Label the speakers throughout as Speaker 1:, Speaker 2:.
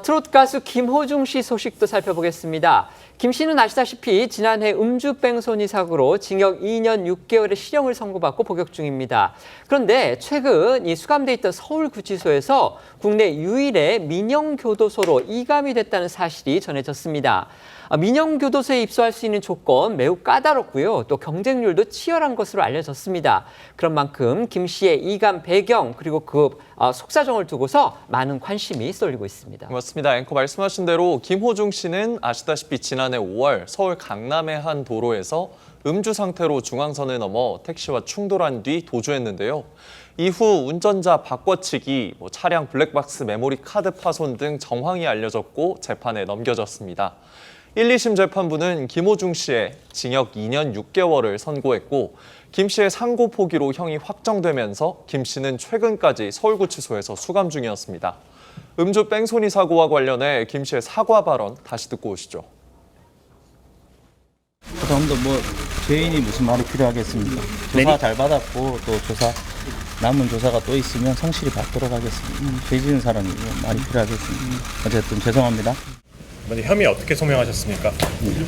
Speaker 1: 트로트 가수 김호중 씨 소식도 살펴보겠습니다. 김 씨는 아시다시피 지난해 음주 뺑소니 사고로 징역 2년 6개월의 실형을 선고받고 복역 중입니다. 그런데 최근 이 수감돼 있던 서울구치소에서 국내 유일의 민영교도소로 이감이 됐다는 사실이 전해졌습니다. 민영교도소에 입소할 수 있는 조건 매우 까다롭고요. 또 경쟁률도 치열한 것으로 알려졌습니다. 그런 만큼 김 씨의 이감 배경 그리고 그 속사정을 두고서 많은 관심이 쏠리고 있습니다.
Speaker 2: 맞습니다. 앵커 말씀하신 대로 김호중 씨는 아시다시피 지난해 5월 서울 강남의 한 도로에서 음주 상태로 중앙선을 넘어 택시와 충돌한 뒤 도주했는데요. 이후 운전자 바꿔치기, 차량 블랙박스 메모리 카드 파손 등 정황이 알려졌고 재판에 넘겨졌습니다. 1, 2심 재판부는 김호중 씨의 징역 2년 6개월을 선고했고 김 씨의 상고 포기로 형이 확정되면서 김 씨는 최근까지 서울구치소에서 수감 중이었습니다. 음주 뺑소니 사고와 관련해 김 씨의 사과 발언 다시 듣고 오시죠.
Speaker 3: 그다음도 죄인이 무슨 말이 필요하겠습니까? 조사 잘 받았고 또 남은 조사가 또 있으면 성실히 받도록 하겠습니다. 죄 지은 사람이 말이 필요하겠습니다. 어쨌든 죄송합니다.
Speaker 4: 혐의 어떻게 소명하셨습니까?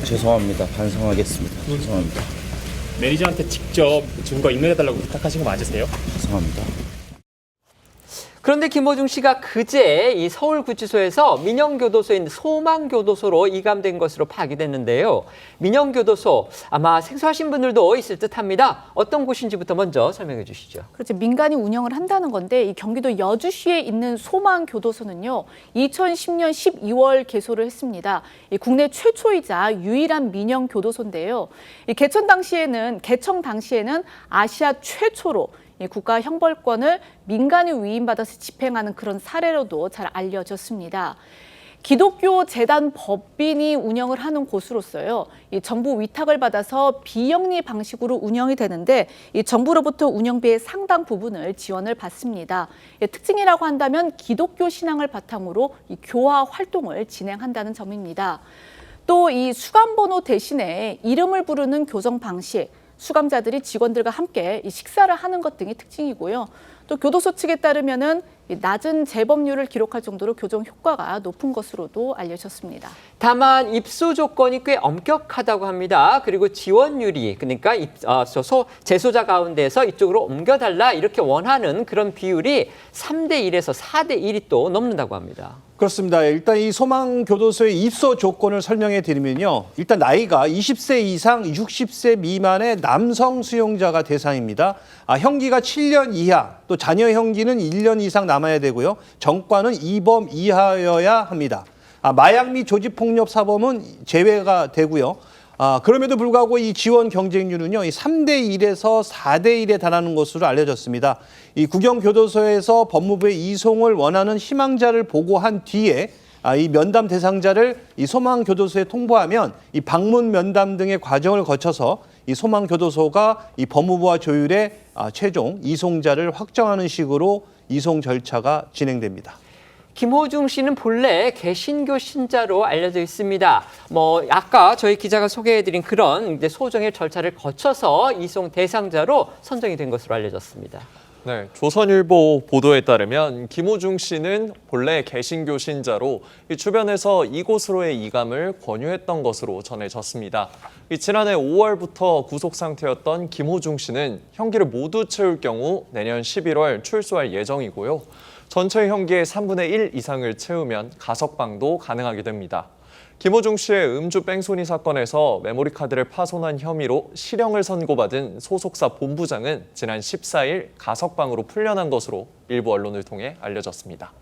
Speaker 3: 죄송합니다. 반성하겠습니다. 죄송합니다.
Speaker 4: 매니저한테 직접 증거 인멸해달라고 부탁하신 거 맞으세요?
Speaker 3: 죄송합니다.
Speaker 1: 그런데 김호중 씨가 그제 이 서울구치소에서 민영교도소에 있는 소망교도소로 이감된 것으로 파악됐는데요. 민영교도소 아마 생소하신 분들도 있을 듯합니다. 어떤 곳인지부터 먼저 설명해 주시죠.
Speaker 5: 그렇죠. 민간이 운영을 한다는 건데 이 경기도 여주시에 있는 소망교도소는요. 2010년 12월 개소를 했습니다. 이 국내 최초이자 유일한 민영교도소인데요. 이 개청 당시에는 아시아 최초로 국가 형벌권을 민간이 위임받아서 집행하는 그런 사례로도 잘 알려졌습니다. 기독교 재단 법인이 운영을 하는 곳으로서요. 이 정부 위탁을 받아서 비영리 방식으로 운영이 되는데 이 정부로부터 운영비의 상당 부분을 지원을 받습니다. 특징이라고 한다면 기독교 신앙을 바탕으로 이 교화 활동을 진행한다는 점입니다. 또 이 수감번호 대신에 이름을 부르는 교정 방식, 수감자들이 직원들과 함께 식사를 하는 것 등이 특징이고요. 또 교도소 측에 따르면은 낮은 재범률을 기록할 정도로 교정 효과가 높은 것으로도 알려졌습니다.
Speaker 1: 다만 입소 조건이 꽤 엄격하다고 합니다. 그리고 지원율이 그러니까 재소자 가운데서 이쪽으로 옮겨달라 이렇게 원하는 그런 비율이 3대1에서 4대1이 또 넘는다고 합니다.
Speaker 6: 그렇습니다. 일단 이 소망교도소의 입소 조건을 설명해 드리면요. 일단 나이가 20세 이상 60세 미만의 남성 수용자가 대상입니다. 형기가 7년 이하, 또 자녀 형기는 1년 이상 남아야 되고요. 정과는 2범 이하여야 합니다. 마약 및 조직폭력 사범은 제외가 되고요. 그럼에도 불구하고 이 지원 경쟁률은요, 이 3대1에서 4대1에 달하는 것으로 알려졌습니다. 이 구경교도소에서 법무부에 이송을 원하는 희망자를 보고한 뒤에 이 면담 대상자를 이 소망교도소에 통보하면 이 방문 면담 등의 과정을 거쳐서 이 소망교도소가 이 법무부와 조율해 최종 이송자를 확정하는 식으로 이송 절차가 진행됩니다.
Speaker 1: 김호중 씨는 본래 개신교 신자로 알려져 있습니다. 아까 저희 기자가 소개해드린 그런 소정의 절차를 거쳐서 이송 대상자로 선정이 된 것으로 알려졌습니다.
Speaker 2: 네, 조선일보 보도에 따르면 김호중 씨는 본래 개신교 신자로 주변에서 이곳으로의 이감을 권유했던 것으로 전해졌습니다. 지난해 5월부터 구속 상태였던 김호중 씨는 형기를 모두 채울 경우 내년 11월 출소할 예정이고요. 전체 형기의 3분의 1 이상을 채우면 가석방도 가능하게 됩니다. 김호중 씨의 음주 뺑소니 사건에서 메모리 카드를 파손한 혐의로 실형을 선고받은 소속사 본부장은 지난 14일 가석방으로 풀려난 것으로 일부 언론을 통해 알려졌습니다.